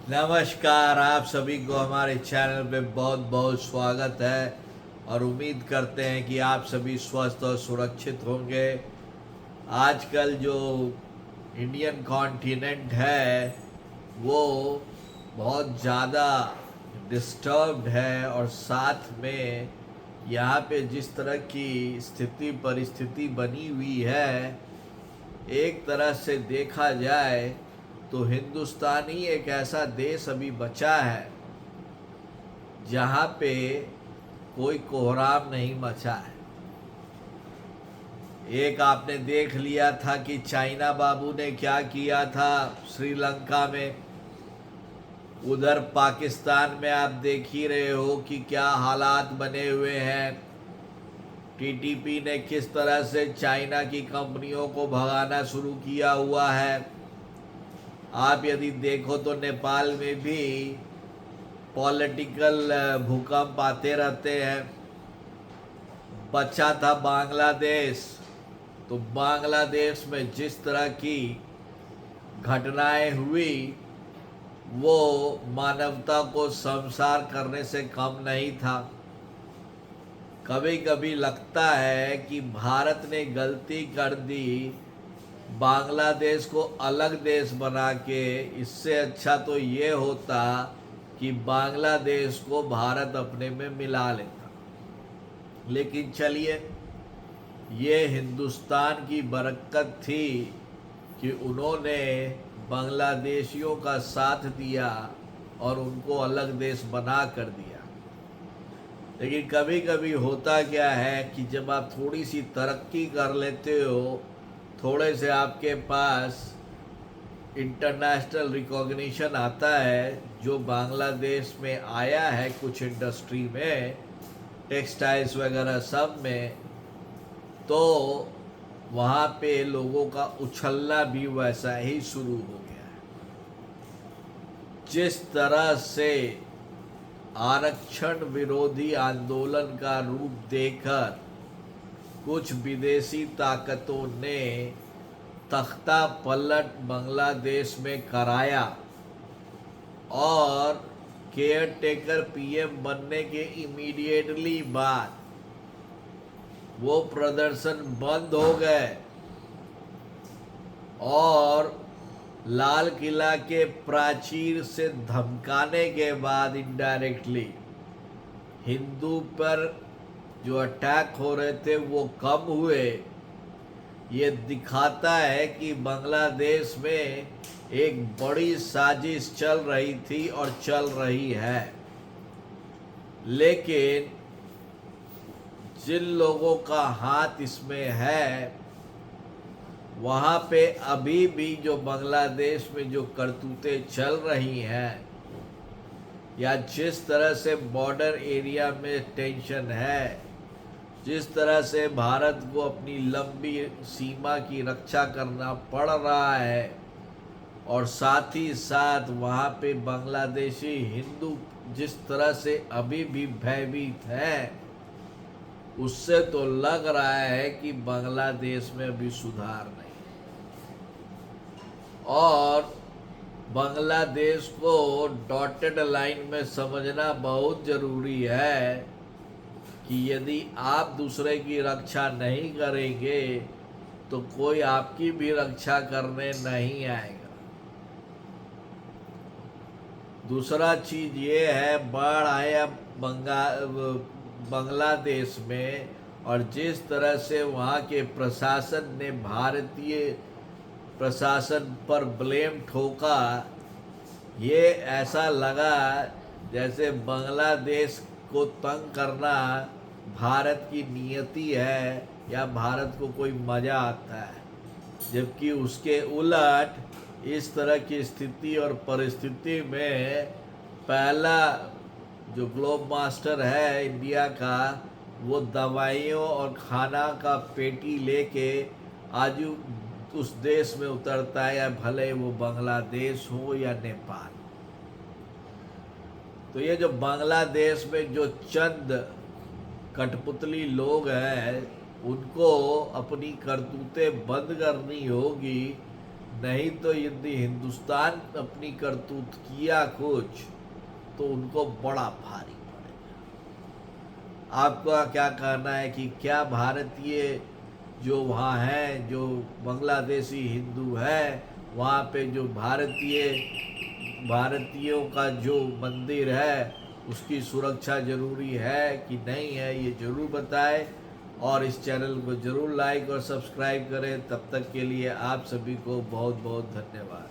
नमस्कार, आप सभी को हमारे चैनल पे बहुत बहुत स्वागत है और उम्मीद करते हैं कि आप सभी स्वस्थ और सुरक्षित होंगे। आजकल जो इंडियन कॉन्टिनेंट है वो बहुत ज़्यादा डिस्टर्ब्ड है और साथ में यहाँ पे जिस तरह की स्थिति परिस्थिति बनी हुई है, एक तरह से देखा जाए तो हिंदुस्तान ही एक ऐसा देश अभी बचा है जहाँ पे कोई कोहराम नहीं मचा है। एक आपने देख लिया था कि चाइना बाबू ने क्या किया था श्रीलंका में। उधर पाकिस्तान में आप देख ही रहे हो कि क्या हालात बने हुए हैं। टीटीपी ने किस तरह से चाइना की कंपनियों को भगाना शुरू किया हुआ है। आप यदि देखो तो नेपाल में भी पॉलिटिकल भूकंप आते रहते हैं। बचा था बांग्लादेश, तो बांग्लादेश में जिस तरह की घटनाएं हुई वो मानवता को शर्मसार करने से कम नहीं था। कभी कभी लगता है कि भारत ने गलती कर दी बांग्लादेश को अलग देश बना के। इससे अच्छा तो ये होता कि बांग्लादेश को भारत अपने में मिला लेता। लेकिन चलिए, ये हिंदुस्तान की बरकत थी कि उन्होंने बांग्लादेशियों का साथ दिया और उनको अलग देश बना कर दिया। लेकिन कभी कभी होता क्या है कि जब आप थोड़ी सी तरक्की कर लेते हो, थोड़े से आपके पास इंटरनेशनल रिकॉग्निशन आता है, जो बांग्लादेश में आया है कुछ इंडस्ट्री में, टेक्सटाइल्स वगैरह सब में, तो वहाँ पे लोगों का उछलना भी वैसा ही शुरू हो गया है। जिस तरह से आरक्षण विरोधी आंदोलन का रूप देकर कुछ विदेशी ताकतों ने तख्ता पलट बांग्लादेश में कराया और केयर टेकर पीएम बनने के इमीडिएटली बाद वो प्रदर्शन बंद हो गए और लाल किला के प्राचीर से धमकाने के बाद इनडायरेक्टली हिंदू पर जो अटैक हो रहे थे वो कम हुए। ये दिखाता है कि बांग्लादेश में एक बड़ी साजिश चल रही थी और चल रही है। लेकिन जिन लोगों का हाथ इसमें है, वहाँ पे अभी भी जो बांग्लादेश में जो करतूतें चल रही हैं, या जिस तरह से बॉर्डर एरिया में टेंशन है, जिस तरह से भारत को अपनी लंबी सीमा की रक्षा करना पड़ रहा है, और साथ ही साथ वहाँ पे बांग्लादेशी हिंदू जिस तरह से अभी भी भयभीत हैं, उससे तो लग रहा है कि बांग्लादेश में अभी सुधार नहीं। और बांग्लादेश को डॉटेड लाइन में समझना बहुत ज़रूरी है कि यदि आप दूसरे की रक्षा नहीं करेंगे तो कोई आपकी भी रक्षा करने नहीं आएगा। दूसरा चीज़ ये है, बाढ़ आया बांग्लादेश में और जिस तरह से वहाँ के प्रशासन ने भारतीय प्रशासन पर ब्लेम ठोका, ये ऐसा लगा जैसे बांग्लादेश को तंग करना भारत की नियति है या भारत को कोई मज़ा आता है। जबकि उसके उलट इस तरह की स्थिति और परिस्थिति में पहला जो ग्लोब मास्टर है इंडिया का, वो दवाइयों और खाना का पेटी लेके आज उस देश में उतरता है, या भले वो बांग्लादेश हो या नेपाल। तो ये जो बांग्लादेश में जो चंद कठपुतली लोग हैं, उनको अपनी करतूतें बंद करनी होगी। नहीं तो यदि हिंदुस्तान अपनी करतूत किया कुछ तो उनको बड़ा भारी पड़ेगा। आपका क्या कहना है कि क्या भारतीय जो वहाँ हैं, जो बांग्लादेशी हिंदू है, वहाँ पे जो भारतीयों का जो मंदिर है उसकी सुरक्षा जरूरी है कि नहीं है, ये जरूर बताएं और इस चैनल को जरूर लाइक और सब्सक्राइब करें। तब तक के लिए आप सभी को बहुत बहुत धन्यवाद।